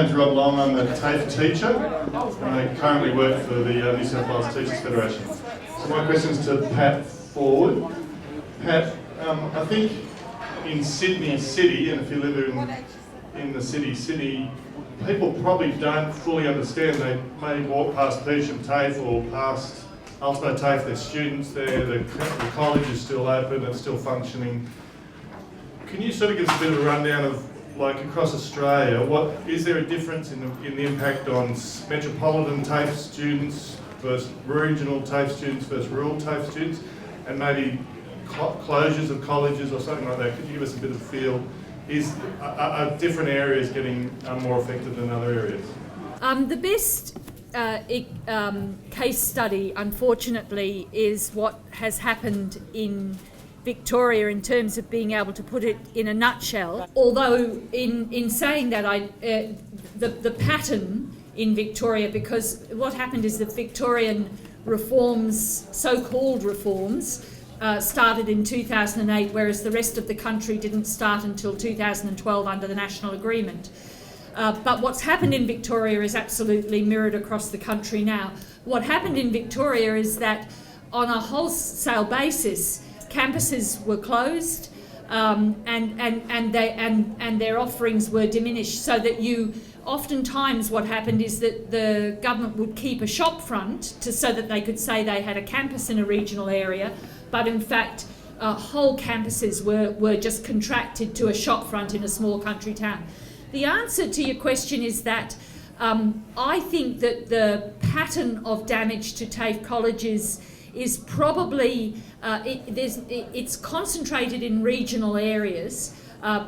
name's Rob Long. I'm a TAFE teacher and I currently work for the New South Wales Teachers Federation. So my question's to Pat Ford. Pat, I think in Sydney City, and if you live in the city, people probably don't fully understand. They may walk past Peasham TAFE or past Ultimo TAFE, their students there, the college is still open, it's still functioning. Can you sort of give us a bit of a rundown of, like, across Australia, is there a difference in the impact on metropolitan TAFE students versus regional TAFE students versus rural TAFE students, and maybe closures of colleges or something like that? Could you give us a bit of a feel? Are different areas getting more affected than other areas? The best case study, unfortunately, is what has happened in Victoria in terms of being able to put it in a nutshell. Although in saying that, the pattern in Victoria, because what happened is that Victorian reforms, so-called reforms, started in 2008, whereas the rest of the country didn't start until 2012 under the National Agreement. But what's happened in Victoria is absolutely mirrored across the country now. What happened in Victoria is that on a wholesale basis, campuses were closed and their offerings were diminished, so that oftentimes what happened is that the government would keep a shop front so that they could say they had a campus in a regional area, but in fact whole campuses were just contracted to a shop front in a small country town. The answer to your question is that I think that the pattern of damage to TAFE colleges is probably, it's concentrated in regional areas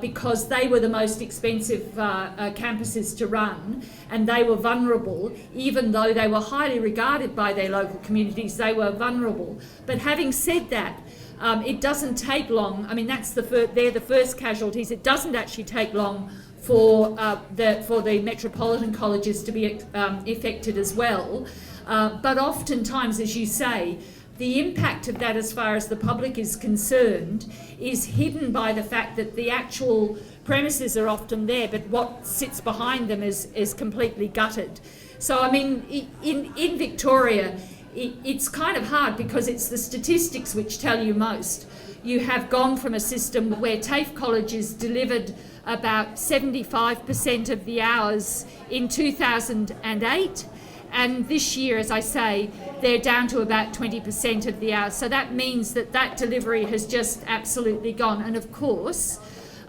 because they were the most expensive campuses to run, and they were vulnerable. Even though they were highly regarded by their local communities, they were vulnerable. But having said that, it doesn't take long. I mean, they're the first casualties. It doesn't actually take long for the metropolitan colleges to be affected as well. But oftentimes, as you say, the impact of that as far as the public is concerned is hidden by the fact that the actual premises are often there, but what sits behind them is completely gutted. So, I mean, in Victoria, it's kind of hard because it's the statistics which tell you most. You have gone from a system where TAFE colleges delivered about 75% of the hours in 2008, and this year, as I say, they're down to about 20% of the hours. So that means that delivery has just absolutely gone. And of course,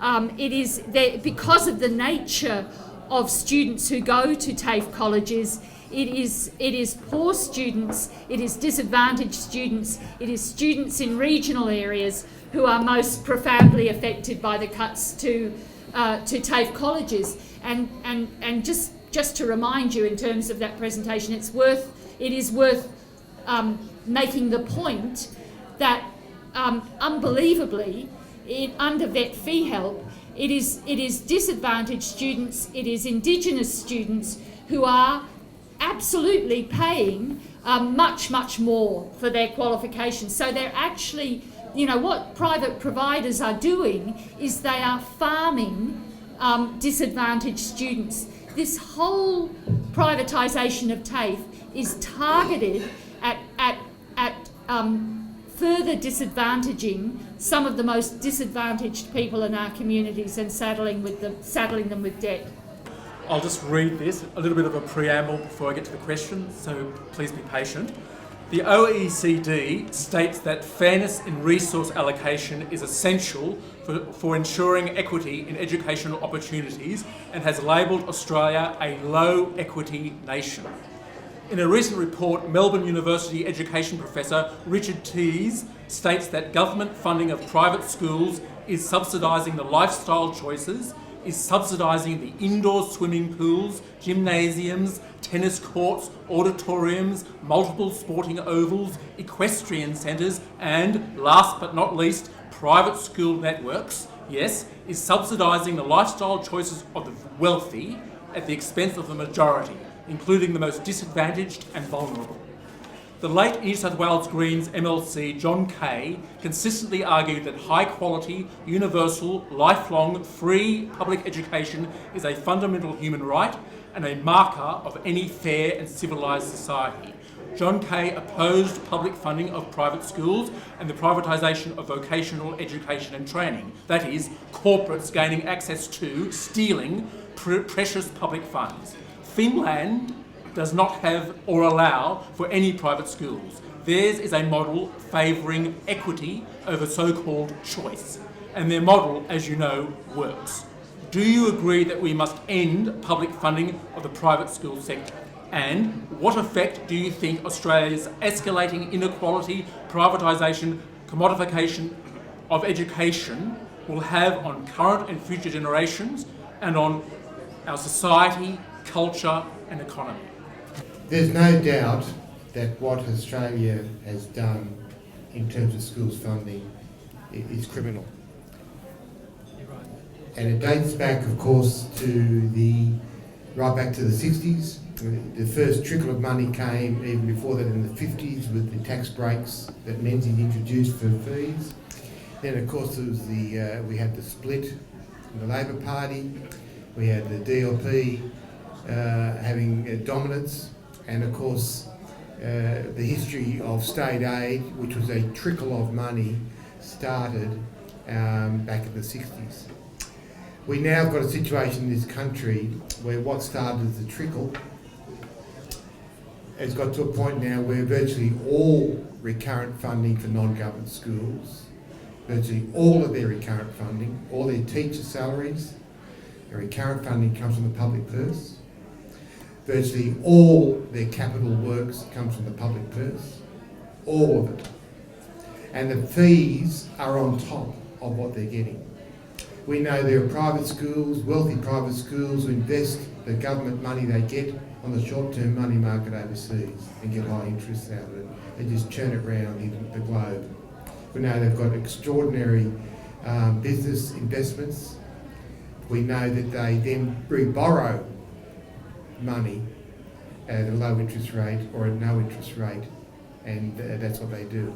it is because of the nature of students who go to TAFE colleges. It is poor students, it is disadvantaged students, it is students in regional areas who are most profoundly affected by the cuts to TAFE colleges. And just to remind you in terms of that presentation, it is worth making the point that unbelievably, under Vet Fee Help, it is disadvantaged students, it is Indigenous students who are absolutely paying much more for their qualifications. So they're actually, what private providers are doing is they are farming disadvantaged students. This whole privatisation of TAFE is targeted at further disadvantaging some of the most disadvantaged people in our communities and saddling them with debt. I'll just read this, a little bit of a preamble before I get to the question, so please be patient. The OECD states that fairness in resource allocation is essential for ensuring equity in educational opportunities, and has labelled Australia a low equity nation. In a recent report, Melbourne University education professor Richard Tees states that government funding of private schools is subsidising the lifestyle choices, is subsidising the indoor swimming pools, gymnasiums, tennis courts, auditoriums, multiple sporting ovals, equestrian centres, and, last but not least, private school networks, yes, is subsidising the lifestyle choices of the wealthy at the expense of the majority, including the most disadvantaged and vulnerable. The late New South Wales Greens MLC John Kay consistently argued that high-quality, universal, lifelong, free public education is a fundamental human right, and a marker of any fair and civilised society. John Kay opposed public funding of private schools and the privatisation of vocational education and training. That is, corporates gaining access to, stealing precious public funds. Finland does not have or allow for any private schools. Theirs is a model favouring equity over so-called choice. And their model, as you know, works. Do you agree that we must end public funding of the private school sector? And what effect do you think Australia's escalating inequality, privatisation, commodification of education will have on current and future generations and on our society, culture and economy? There's no doubt that what Australia has done in terms of schools funding is criminal. And it dates back, of course, right back to the 60s. The first trickle of money came even before that in the 50s with the tax breaks that Menzies introduced for fees. Then, of course, there was we had the split in the Labor Party. We had the DLP having dominance, and of course, the history of state aid, which was a trickle of money, started back in the 60s. We now have got a situation in this country where what started as a trickle has got to a point now where virtually all recurrent funding for non-government schools, virtually all of their recurrent funding, all their teacher salaries, their recurrent funding comes from the public purse. Virtually all their capital works comes from the public purse, all of it. And the fees are on top of what they're getting. We know there are private schools, wealthy private schools, who invest the government money they get on the short-term money market overseas and get high interest out of it. They just churn it around in the globe. We know they've got extraordinary business investments. We know that they then re-borrow money at a low interest rate or at no interest rate, and that's what they do.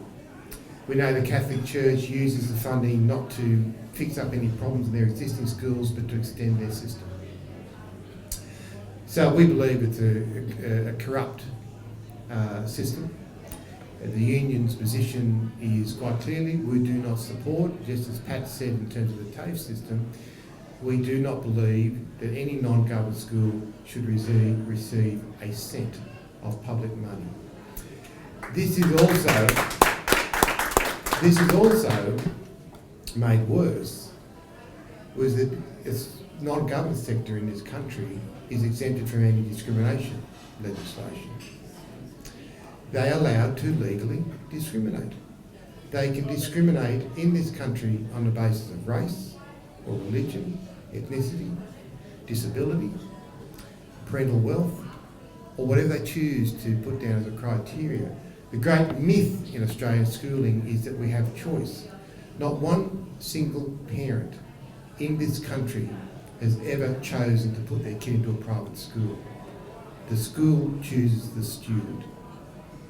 We know the Catholic Church uses the funding not to fix up any problems in their existing schools, but to extend their system. So we believe it's a corrupt system. The union's position is quite clearly we do not support, just as Pat said in terms of the TAFE system, we do not believe that any non-government school should receive a cent of public money. This is also made worse, was that its non-government sector in this country is exempted from anti-discrimination legislation. They are allowed to legally discriminate. They can discriminate in this country on the basis of race or religion, ethnicity, disability, parental wealth, or whatever they choose to put down as a criteria. The great myth in Australian schooling is that we have choice. Not one single parent in this country has ever chosen to put their kid into a private school. The school chooses the student.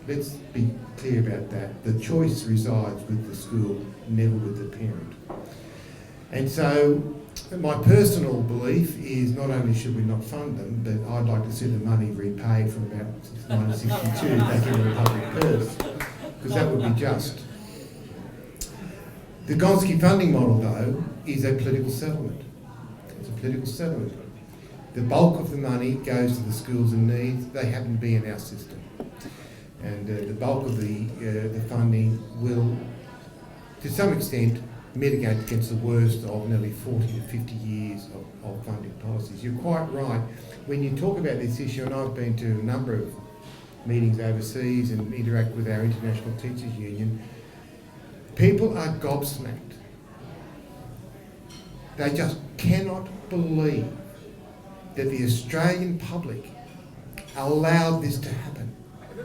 Let's be clear about that. The choice resides with the school, never with the parent. And so my personal belief is not only should we not fund them, but I'd like to see the money repaid from about 1962 back into the public purse, because that would be just. The Gonski funding model, though, is a political settlement. It's a political settlement. The bulk of the money goes to the schools in need. They happen to be in our system. And the bulk of the funding will, to some extent, mitigate against the worst of nearly 40 to 50 years of funding policies. You're quite right. When you talk about this issue, and I've been to a number of meetings overseas and interact with our International Teachers Union, people are gobsmacked. They just cannot believe that the Australian public allowed this to happen.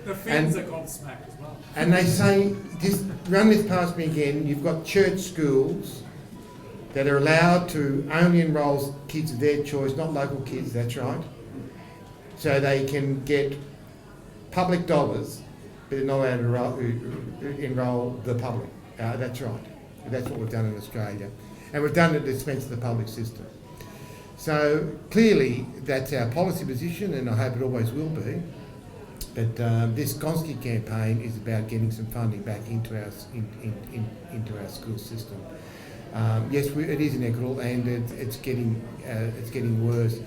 The Finns are gobsmacked as well. And they say, just run this past me again, you've got church schools that are allowed to only enrol kids of their choice, not local kids, that's right. So they can get public dollars, but they're not allowed to enrol the public. That's right. That's what we've done in Australia. And we've done it at the expense of the public system. So clearly that's our policy position, and I hope it always will be. But this Gonski campaign is about getting some funding back into our into our school system. Yes, it is inequitable, and it's getting worse.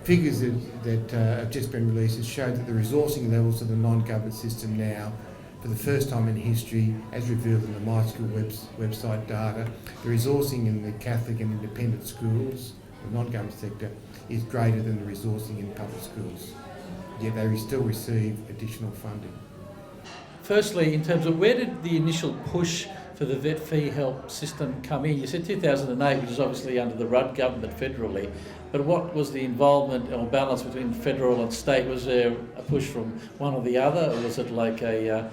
Figures that have just been released have shown that the resourcing levels of the non-government system now, for the first time in history, as revealed in the My School website data, the resourcing in the Catholic and independent schools, the non-government sector, is greater than the resourcing in public schools. Yet they still receive additional funding. Firstly, in terms of where did the initial push for the vet fee help system come in? You said 2008, which is obviously under the Rudd government federally, but what was the involvement or balance between federal and state? Was there a push from one or the other, or was it like a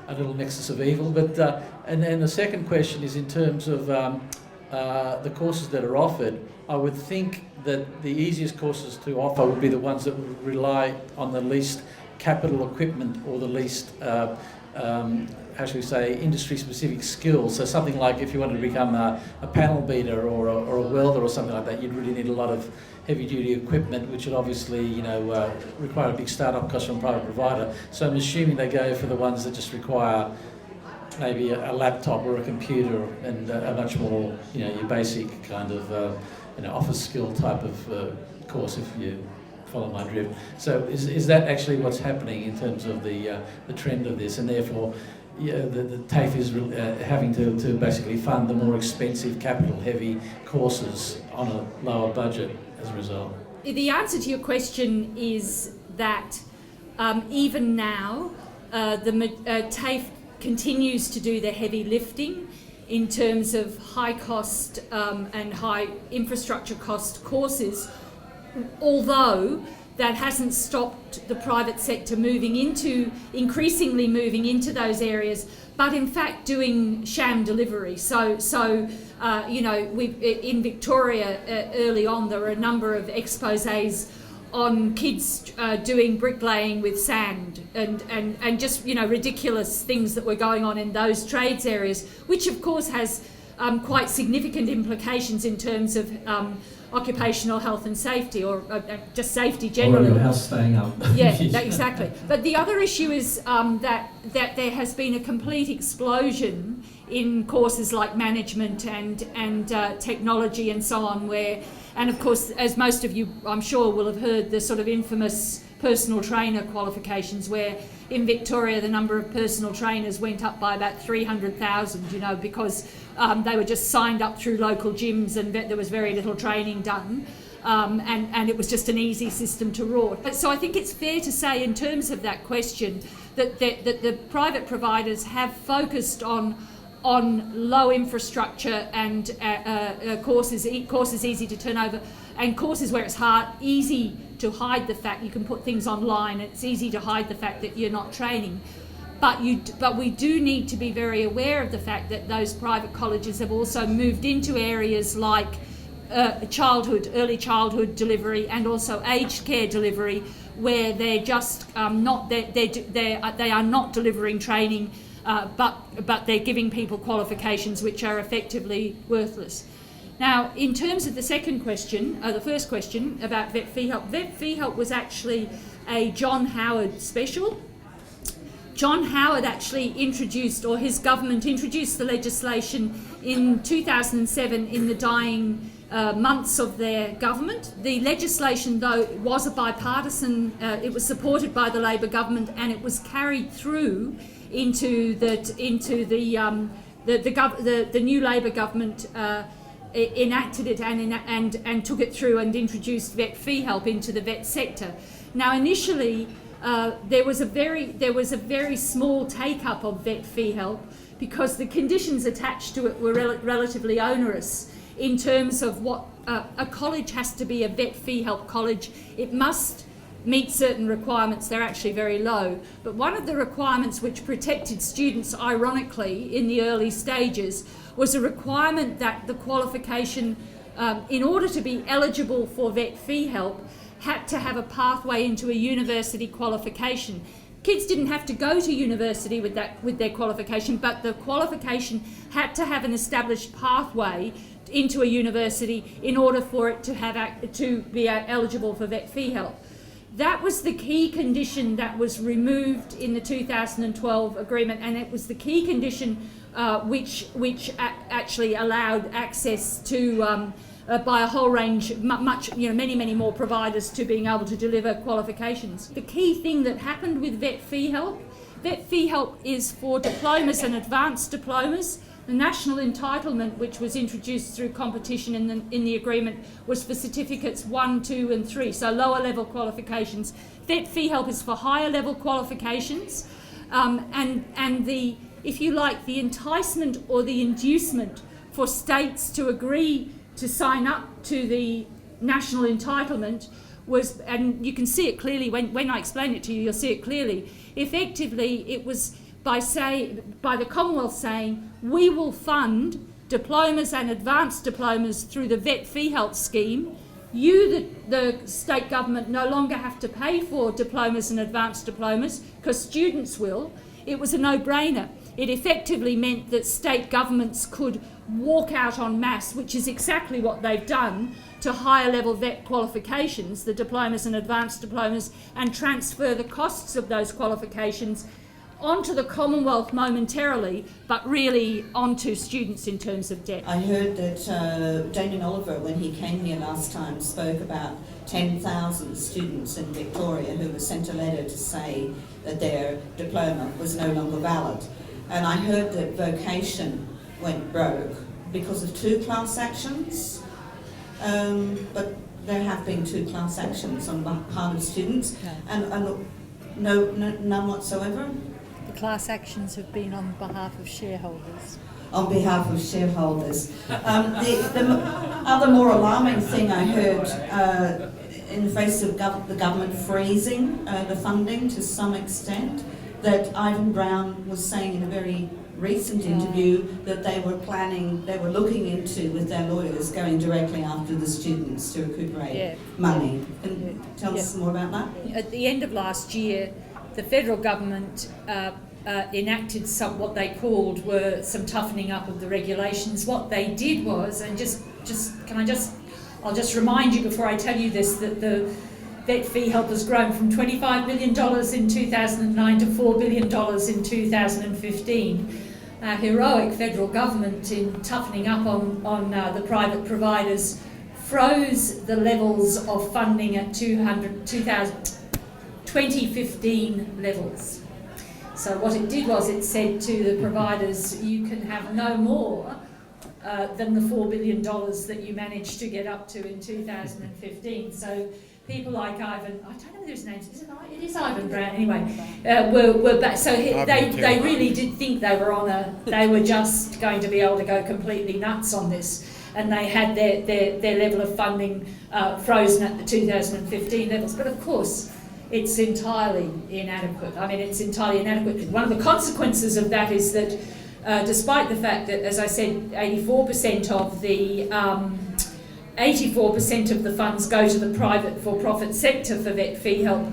little nexus of evil? But and then the second question is in terms of the courses that are offered. I would think that the easiest courses to offer would be the ones that would rely on the least capital equipment or the least how should we say, industry-specific skills. So something like if you wanted to become a panel beater or a welder or something like that, you'd really need a lot of heavy-duty equipment, which would obviously, require a big start-up cost from a private provider. So I'm assuming they go for the ones that just require maybe a laptop or a computer and a much more, your basic kind of, office skill type of course, if you follow my drift. So is that actually what's happening in terms of the trend of this, and therefore the TAFE is having to basically fund the more expensive capital-heavy courses on a lower budget as a result? The answer to your question is that even now the TAFE continues to do the heavy lifting in terms of high cost and high infrastructure cost courses, although that hasn't stopped the private sector increasingly moving into those areas, but in fact doing sham delivery. So in Victoria early on there were a number of exposés on kids doing bricklaying with sand and just ridiculous things that were going on in those trades areas, which of course has quite significant implications in terms of occupational health and safety, or just safety generally. Or your house staying up. Yeah, exactly. But the other issue is that there has been a complete explosion in courses like management and technology and so on, and of course, as most of you I'm sure will have heard, the sort of infamous personal trainer qualifications, where in Victoria the number of personal trainers went up by about 300,000, because they were just signed up through local gyms and there was very little training done, and it was just an easy system to rort. So I think it's fair to say in terms of that question that the private providers have focused on low infrastructure and courses easy to turn over, and courses where it's easy to hide the fact you can put things online. It's easy to hide the fact that you're not training. But we do need to be very aware of the fact that those private colleges have also moved into areas like early childhood delivery and also aged care delivery, where they're just they are not delivering training, but they're giving people qualifications which are effectively worthless. Now, in terms of the second question, the first question about vet fee help was actually a John Howard special. John Howard actually his government introduced the legislation in 2007 in the dying months of their government. The legislation, though, was a bipartisan, it was supported by the Labor government, and it was carried through into the new Labor government enacted it and took it through and introduced vet fee help into the vet sector. Now, initially, there was a very small take-up of vet fee help because the conditions attached to it were relatively onerous in terms of what a college has to be a vet fee help college. It must meet certain requirements. They're actually very low. But one of the requirements which protected students, ironically, in the early stages was a requirement that the qualification, in order to be eligible for vet fee help, had to have a pathway into a university qualification. Kids didn't have to go to university with their qualification, but the qualification had to have an established pathway into a university in order for it to be eligible for vet fee help. That was the key condition that was removed in the 2012 agreement, and it was the key condition which actually allowed access to by a whole range, many more providers to being able to deliver qualifications. The key thing that happened with vet fee help is for diplomas and advanced diplomas. The national entitlement, which was introduced through competition in the agreement, was for certificates 1, 2 and 3, so lower level qualifications. Vet fee help is for higher level qualifications, and the, if you like, the enticement or the inducement for states to agree to sign up to the national entitlement was, and you can see it clearly when I explain it to you, you'll see it clearly. Effectively, it was by the Commonwealth saying, we will fund diplomas and advanced diplomas through the vet fee help scheme. You, the state government, no longer have to pay for diplomas and advanced diplomas because students will. It was a no-brainer. It effectively meant that state governments could walk out en masse, which is exactly what they've done, to higher level vet qualifications, the diplomas and advanced diplomas, and transfer the costs of those qualifications onto the Commonwealth momentarily, but really onto students in terms of debt. I heard that Damien Oliver, when he came here last time, spoke about 10,000 students in Victoria who were sent a letter to say that their diploma was no longer valid. And I heard that vocation went broke because of 2 class actions, but there have been 2 class actions on behalf of students, and none whatsoever. The class actions have been on behalf of shareholders. On behalf of shareholders. The other more alarming thing I heard in the face of the government freezing the funding to some extent, that Ivan Brown was saying in a very recent interview that they were looking into, with their lawyers, going directly after the students to recuperate money. Can you tell us more about that? At the end of last year, the federal government enacted what they called were some toughening up of the regulations. What they did was, and I'll just remind you before I tell you this, that the vet fee help has grown from $25 million in 2009 to $4 billion in 2015. Heroic federal government, in toughening up on the private providers, froze the levels of funding at 2015 levels. So what it did was it said to the providers, you can have no more than the $4 billion that you managed to get up to in 2015. So people like Ivan, I don't know whether his name is, it is Ivan Brown anyway, were back. So they really did think they were just going to be able to go completely nuts on this. And they had their level of funding frozen at the 2015 levels. But of course, it's entirely inadequate. I mean, it's entirely inadequate. One of the consequences of that is that despite the fact that, as I said, 84% of the funds go to the private for-profit sector for vet fee help,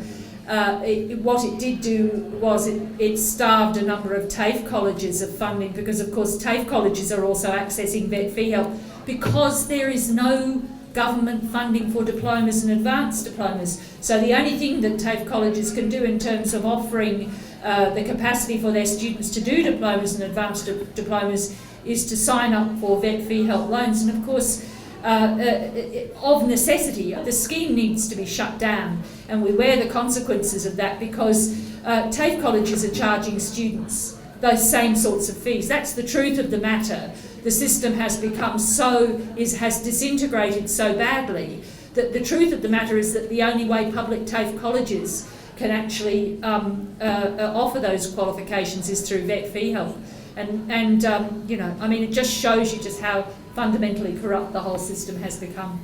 what it did do was it starved a number of TAFE colleges of funding, because of course TAFE colleges are also accessing vet fee help because there is no government funding for diplomas and advanced diplomas. So the only thing that TAFE colleges can do in terms of offering the capacity for their students to do diplomas and advanced diplomas is to sign up for vet fee help loans. And of course, of necessity, the scheme needs to be shut down, and we wear the consequences of that because TAFE colleges are charging students those same sorts of fees. That's the truth of the matter. The system has become has disintegrated so badly that the truth of the matter is that the only way public TAFE colleges can actually offer those qualifications is through vet fee help. And it just shows you just how fundamentally corrupt the whole system has become.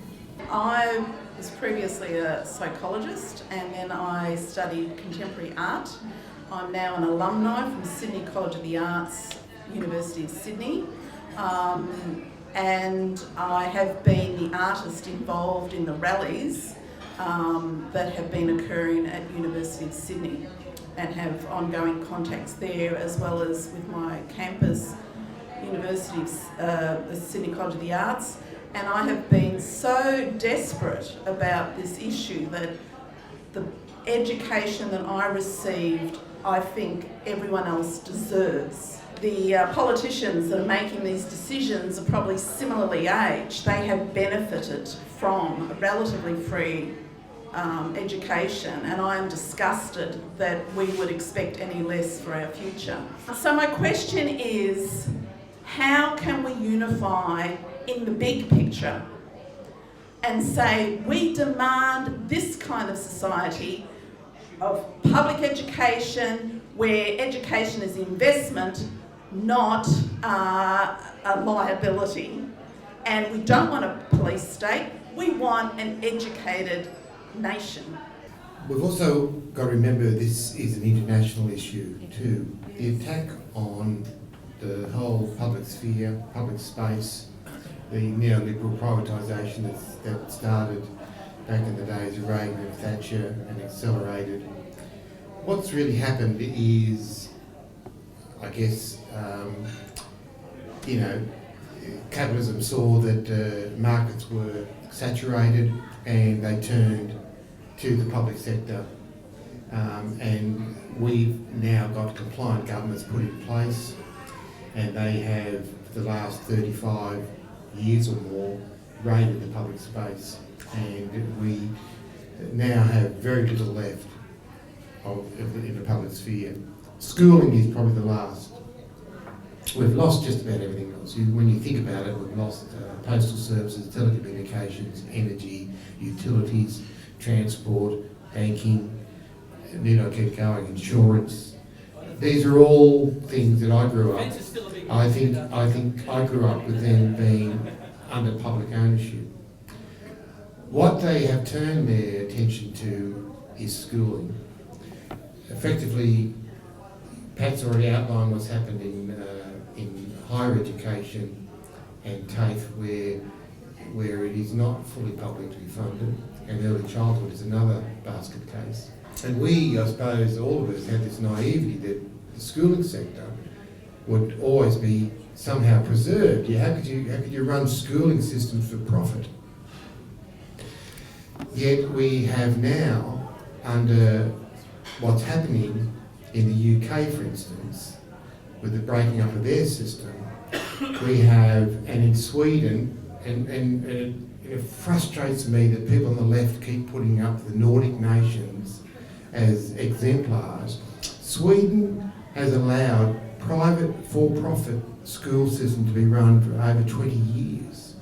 I was previously a psychologist, and then I studied contemporary art. I'm now an alumni from Sydney College of the Arts, University of Sydney, and I have been the artist involved in the rallies that have been occurring at University of Sydney, and have ongoing contacts there, as well as with my campus, University of Sydney College of the Arts, And I have been so desperate about this issue that the education that I received, I think everyone else deserves. The politicians that are making these decisions are probably similarly aged. They have benefited from a relatively free education, and I am disgusted that we would expect any less for our future. So my question is, how can we unify in the big picture and say we demand this kind of society of public education where education is investment, not a liability, and we don't want a police state, we want an educated nation. We've also got to remember this is an international issue too. The attack on the whole public sphere, public space, the neoliberal privatisation that started back in the days of Reagan and Thatcher and accelerated. What's really happened is, I guess, capitalism saw that markets were saturated and they turned to the public sector, and we've now got compliant governments put in place, and they have for the last 35 years or more raided the public space, and we now have very little left in the public sphere. Schooling is probably the last. We've lost just about everything else. When you think about it, we've lost postal services, telecommunications, energy, utilities, transport, banking, need I keep going, insurance. These are all things that I grew up. I think I grew up with them being under public ownership. What they have turned their attention to is schooling. Effectively, Pat's already outlined what's happened in higher education and TAFE, where it is not fully publicly funded, and early childhood is another basket case. And we, I suppose, all of us had this naivety that the schooling sector would always be somehow preserved. How could you run schooling systems for profit? Yet we have now, under what's happening in the UK, for instance, with the breaking up of their system, we have, and in Sweden, and it frustrates me that people on the left keep putting up the Nordic nations as exemplars. Sweden has allowed private for-profit school system to be run for over 20 years.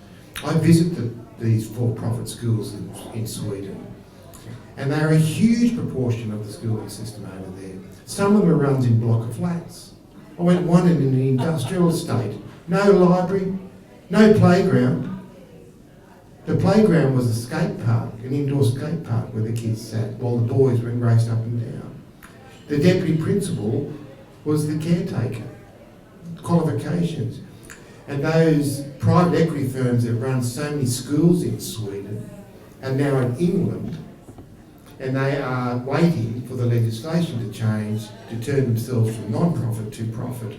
I visited these for-profit schools in Sweden, and they're a huge proportion of the schooling system over there. Some of them are run in block of flats. I went one in an industrial estate, no library, no playground. The playground was a skate park, an indoor skate park where the kids sat while the boys went raced up and down. The deputy principal was the caretaker. Qualifications. And those private equity firms that run so many schools in Sweden are now in England, and they are waiting for the legislation to change to turn themselves from non-profit to profit.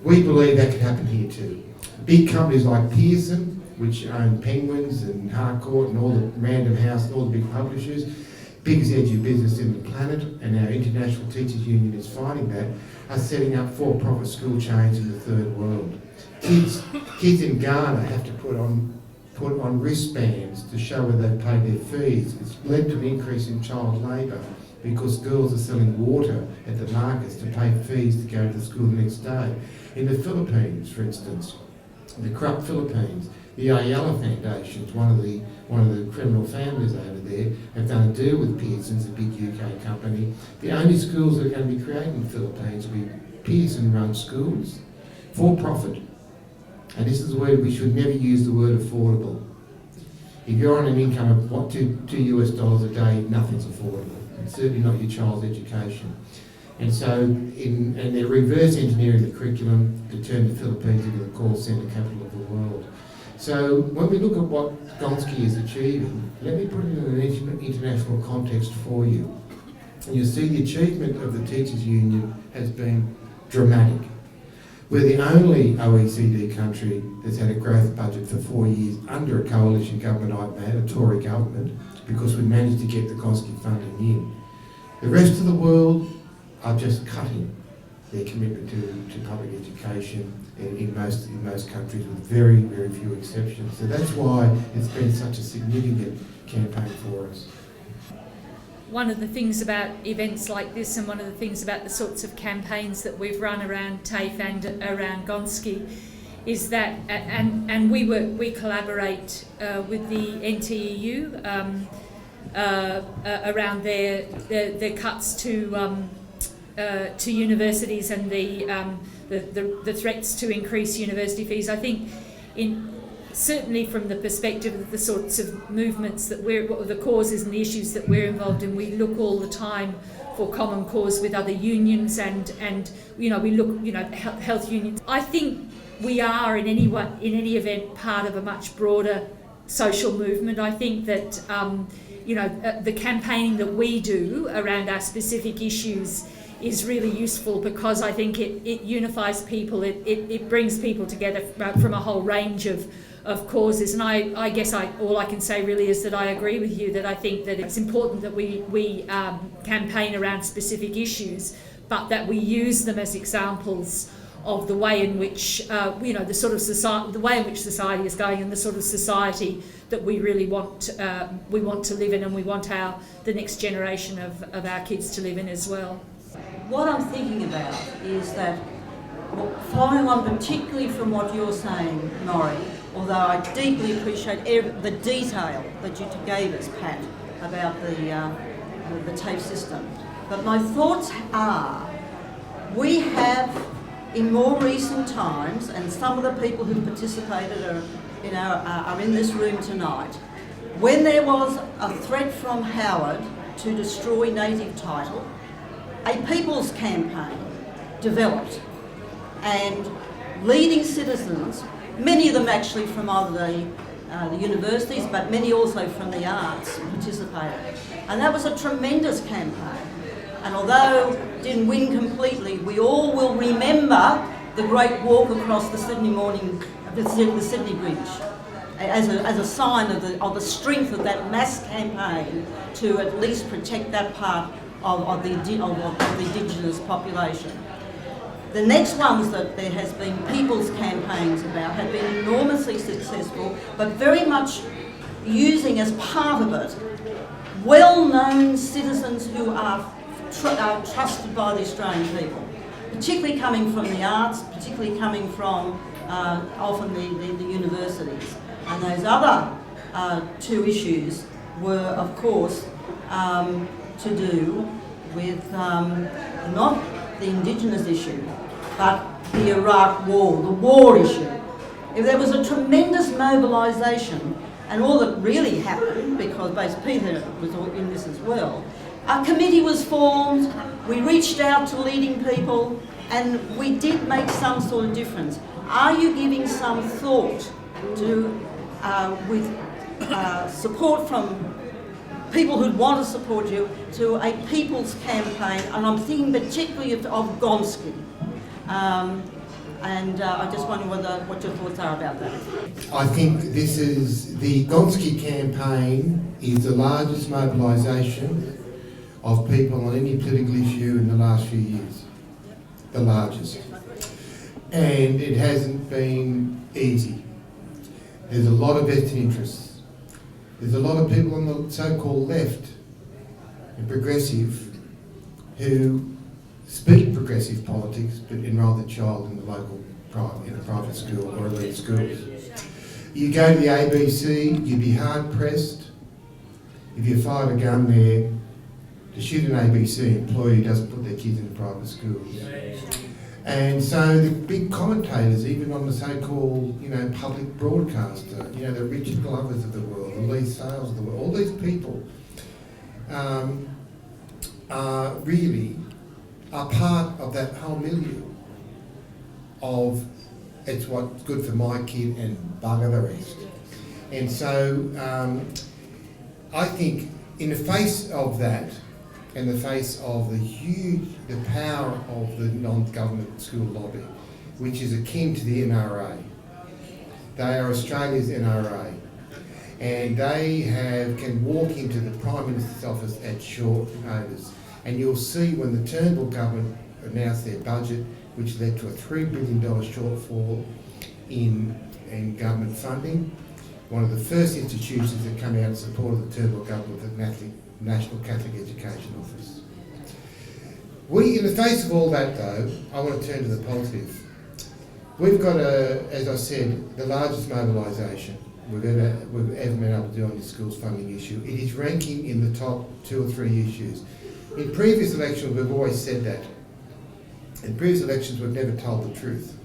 We believe that could happen here too. Big companies like Pearson, which own Penguins and Harcourt and all the Random House and all the big publishers, biggest edu business in the planet, and our International Teachers Union is fighting that, are setting up for-profit school chains in the third world. Kids in Ghana have to put on wristbands to show whether they've paid their fees. It's led to an increase in child labour because girls are selling water at the markets to pay fees to go to school the next day. In the Philippines, for instance, the corrupt Philippines, the Ayala Foundations, one of the criminal families over there, have done a deal with Pearson's, a big UK company. The only schools that are going to be created in the Philippines will be Pearson-run schools, for profit. And this is where we should never use the word affordable. If you're on an income of $2 a day, nothing's affordable. And certainly not your child's education. And so, and they're reverse engineering the curriculum to turn the Philippines into the call centre capital of the world. So when we look at what Gonski is achieving, let me put it in an international context for you. And you'll see the achievement of the Teachers Union has been dramatic. We're the only OECD country that's had a growth budget for 4 years under a coalition government I've had, a Tory government, because we managed to get the Gonski funding in. The rest of the world are just cutting their commitment to public education in most countries, with very, very few exceptions. So that's why it's been such a significant campaign for us. One of the things about events like this, and one of the things about the sorts of campaigns that we've run around TAFE and around Gonski, is that, and we collaborate with the NTEU around their cuts to universities and the threats to increase university fees. I think certainly from the perspective of the sorts of movements that the causes and the issues that we're involved in, we look all the time for common cause with other unions and we look, health unions. I think we are in any event part of a much broader social movement. I think that the campaigning that we do around our specific issues is really useful, because I think it unifies people, it brings people together from a whole range of causes. And I guess all I can say really is that I agree with you, that I think that it's important that we campaign around specific issues, but that we use them as examples of the way in which the sort of society, the way in which society is going, and the sort of society that we really want to live in, and we want the next generation of our kids to live in as well. What I'm thinking about is that, following on particularly from what you're saying, Norrie, although I deeply appreciate the detail that you gave us, Pat, about the TAFE system, but my thoughts are, we have in more recent times, and some of the people who participated are in this room tonight, when there was a threat from Howard to destroy native title, a people's campaign developed, and leading citizens, many of them actually from either the universities, but many also from the arts, participated. And that was a tremendous campaign. And although it didn't win completely, we all will remember the great walk across the Sydney Sydney Bridge as a sign of the strength of that mass campaign to at least protect that part of the Indigenous population. The next ones that there has been people's campaigns about have been enormously successful, but very much using as part of it well-known citizens who are trusted by the Australian people, particularly coming from the arts, particularly coming from often the universities. And those other two issues were, of course, to do with not the Indigenous issue, but the Iraq war, the war issue. If there was a tremendous mobilisation, and all that really happened, because Peter was in this as well, a committee was formed, we reached out to leading people, and we did make some sort of difference. Are you giving some thought to, with support from people who'd want to support you, to a people's campaign, and I'm thinking particularly of Gonski. I just wonder what your thoughts are about that. I think the Gonski campaign is the largest mobilisation of people on any political issue in the last few years. The largest. And it hasn't been easy. There's a lot of vested interests. There's a lot of people on the so-called left and progressive who speak progressive politics but enrol their child in the local private school or elite schools. You go to the ABC, you'd be hard-pressed if you fired a gun there to shoot an ABC employee who doesn't put their kids in private schools. And so the big commentators, even on the so-called, public broadcaster, the Richard Glovers of the world, the Lee Sales of the world, all these people are part of that whole milieu of it's what's good for my kid and bugger the rest. And so I think in the face of that, in the face of the power of the non-government school lobby, which is akin to the NRA. They are Australia's NRA. And they can walk into the Prime Minister's office at short notice. And you'll see when the Turnbull government announced their budget, which led to a $3 billion shortfall in government funding, one of the first institutions that come out in support of the Turnbull government was the National Catholic Education Office. In the face of all that though, I want to turn to the positive. We've got, as I said, the largest mobilisation we've ever been able to do on this schools funding issue. It is ranking in the top 2 or 3 issues. In previous elections, we've always said that. In previous elections, we've never told the truth.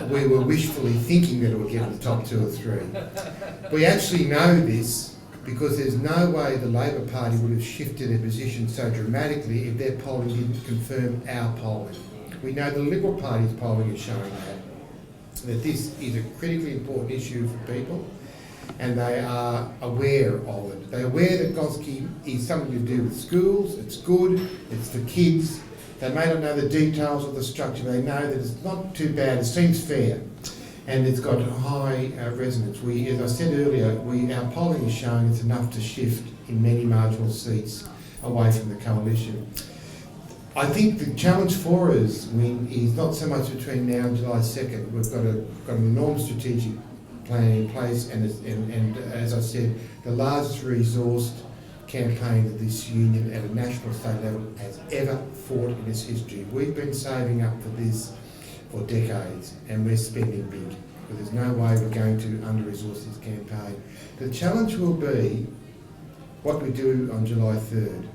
We were wishfully thinking that it would get in the top 2 or 3. We actually know this because there's no way the Labor Party would have shifted their position so dramatically if their polling didn't confirm our polling. We know the Liberal Party's polling is showing that this is a critically important issue for people, and they are aware of it. They're aware that Gonski is something to do with schools, it's good, it's for kids. They may not know the details of the structure, they know that it's not too bad, it seems fair, and it's got high resonance. As I said earlier, our polling is showing it's enough to shift in many marginal seats away from the coalition. I think the challenge for us is not so much between now and July 2nd. We've got an enormous strategic plan in place, and as I said, the largest resourced campaign that this union at a national state level has ever fought in its history. We've been saving up for this for decades, and we're spending big. But there's no way we're going to under-resource this campaign. The challenge will be what we do on July 3rd.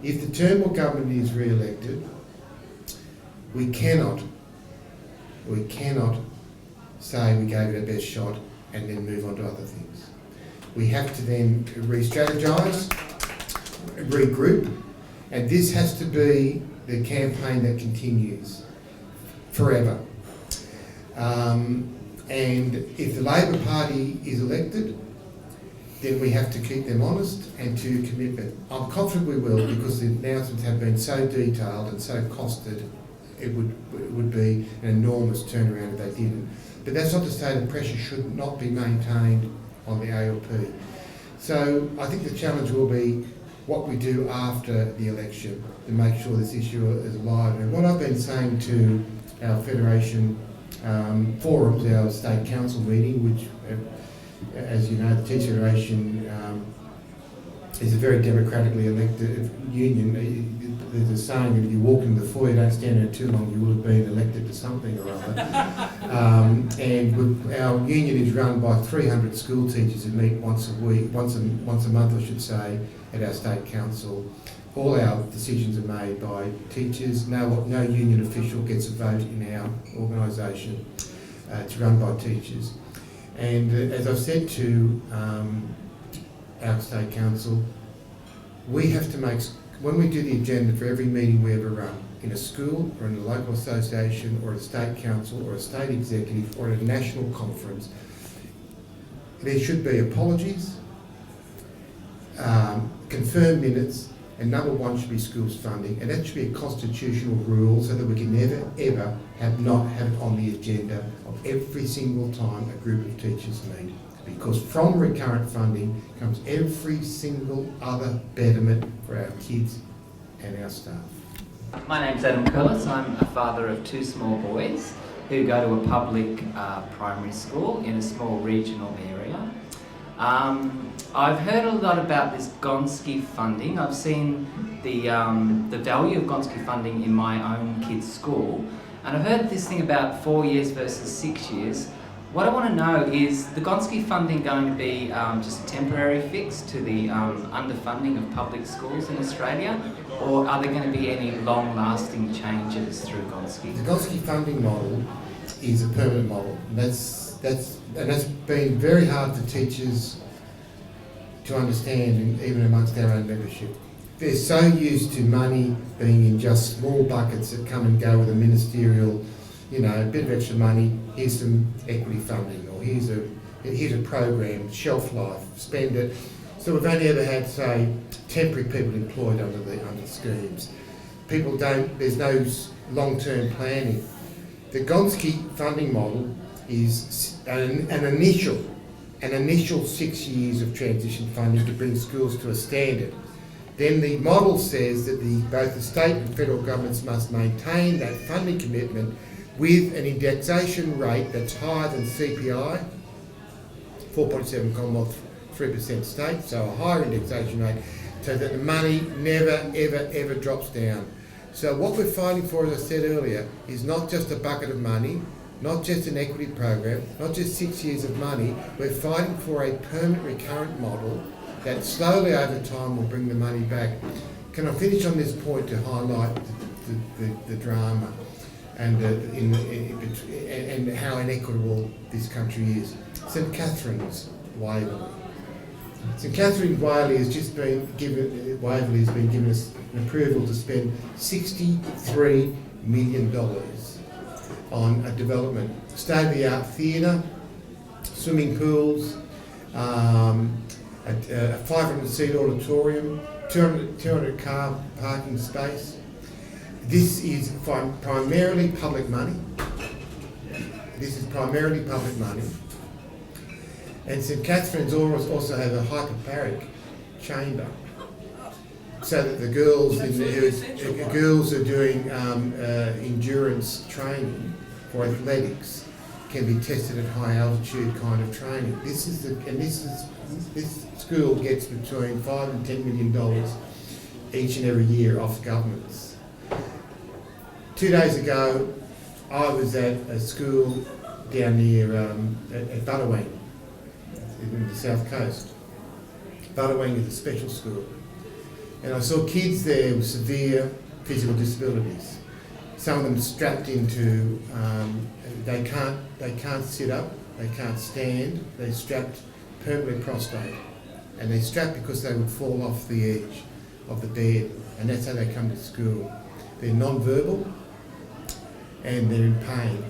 If the Turnbull government is re-elected, we cannot say we gave it our best shot and then move on to other things. We have to then re-strategise, regroup, and this has to be the campaign that continues forever. And if the Labor Party is elected, then we have to keep them honest and to commitment. I'm confident we will, because the announcements have been so detailed and so costed, it would be an enormous turnaround if they didn't. But that's not to say that pressure should not be maintained on the ALP. So I think the challenge will be what we do after the election to make sure this issue is alive. And what I've been saying to our Federation forums, our State Council meeting, which as you know, the Teachers Federation is a very democratically elected union. There's a saying that if you walk in the foyer, don't stand there too long, you will have been elected to something or other. And our union is run by 300 school teachers who meet once a month, I should say, at our State Council. All our decisions are made by teachers. No union official gets a vote in our organisation. It's run by teachers. And as I've said to our State Council, we have to make, when we do the agenda for every meeting we ever run, in a school or in a local association or a State Council or a State Executive or at a national conference, there should be apologies, confirmed minutes, and number one should be schools funding, and that should be a constitutional rule so that we can never ever not have it on the agenda of every single time a group of teachers meet. Because from recurrent funding comes every single other betterment for our kids and our staff. My name's Adam Curlis. I'm a father of 2 small boys who go to a public primary school in a small regional area. I've heard a lot about this Gonski funding. I've seen the value of Gonski funding in my own kids' school, and I've heard this thing about 4 years versus 6 years. What I want to know is the Gonski funding going to be just a temporary fix to the underfunding of public schools in Australia, or are there going to be any long-lasting changes through Gonski? The Gonski funding model is a permanent model. That's been very hard for teachers to understand, even amongst our own membership. They're so used to money being in just small buckets that come and go with a ministerial, a bit of extra money, here's some equity funding, or here's a program, shelf life, spend it. So we've only ever had, say, temporary people employed under the schemes. There's no long-term planning. The Gonski funding model is an initial 6 years of transition funding to bring schools to a standard. Then the model says that both the state and federal governments must maintain that funding commitment with an indexation rate that's higher than CPI, 4.7 Commonwealth, 3% state, so a higher indexation rate, so that the money never, ever drops down. So what we're fighting for, as I said earlier, is not just a bucket of money, not just an equity program, not just 6 years of money. We're fighting for a permanent recurrent model that slowly over time will bring the money back. Can I finish on this point to highlight the drama and how inequitable this country is? St Catherine's, Waverley. St Catherine's, Waverley has been given us an approval to spend $63 million on a development, state-of-the-art theatre, swimming pools, a 500-seat auditorium, 200 car parking space. This is primarily public money. And St Catherine's also has a hyperbaric chamber, so that the girls are doing endurance training for athletics can be tested at high altitude kind of training. This school gets between $5 and $10 million each and every year off governments. 2 days ago, I was at a school down near at Buttawang, in the south coast. Buttawang is a special school, and I saw kids there with severe physical disabilities. Some of them strapped into, they can't sit up, they can't stand, they're strapped permanently prostrate, and they're strapped because they would fall off the edge of the bed, and that's how they come to school. They're non-verbal and they're in pain,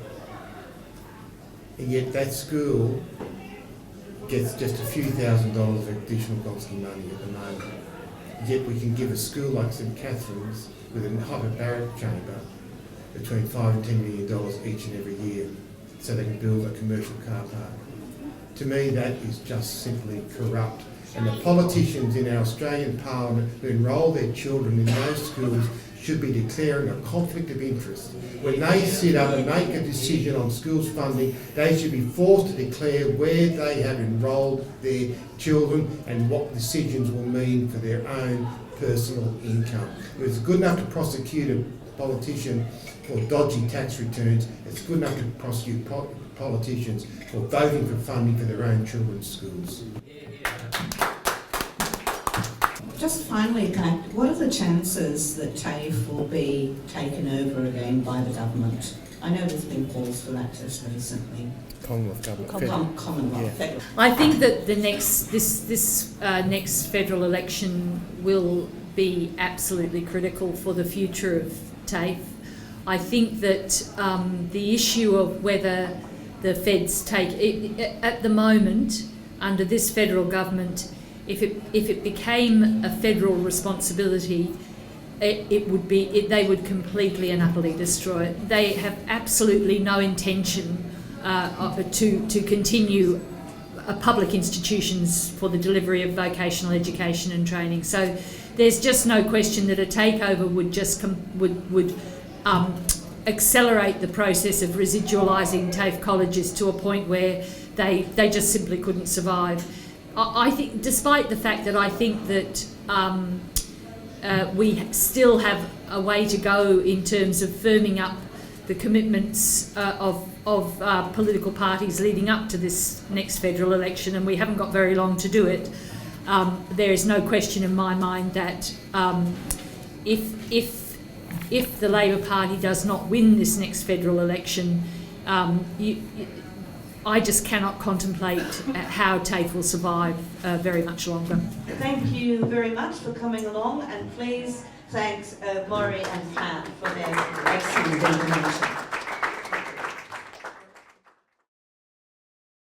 and yet that school gets just a few $1,000s of additional Gonski money at the moment. Yet we can give a school like St Catherine's with a hyperbaric chamber between $5 and $10 million each and every year, so they can build a commercial car park. To me, that is just simply corrupt. And the politicians in our Australian Parliament who enrol their children in those schools should be declaring a conflict of interest. When they sit up and make a decision on schools funding, they should be forced to declare where they have enrolled their children and what decisions will mean for their own personal income. If it's good enough to prosecute a politician for dodgy tax returns, it's good enough to prosecute politicians for voting for funding for their own children's schools. Just finally, Pat, what are the chances that TAFE will be taken over again by the government? I know there's been calls for that just recently. Commonwealth government. Commonwealth. Federal. I think that the next next federal election will be absolutely critical for the future of TAFE. I think that the issue of whether the feds take it, at the moment under this federal government, if it became a federal responsibility, they would completely and utterly destroy it. They have absolutely no intention to continue public institutions for the delivery of vocational education and training. So there's just no question that a takeover would just would accelerate the process of residualising TAFE colleges to a point where they just simply couldn't survive. I think, despite the fact that I think that we still have a way to go in terms of firming up the commitments of political parties leading up to this next federal election, and we haven't got very long to do it. There is no question in my mind that if the Labor Party does not win this next federal election, I just cannot contemplate how TAFE will survive very much longer. Thank you very much for coming along, and please thanks Maury and Pat for their excellent information.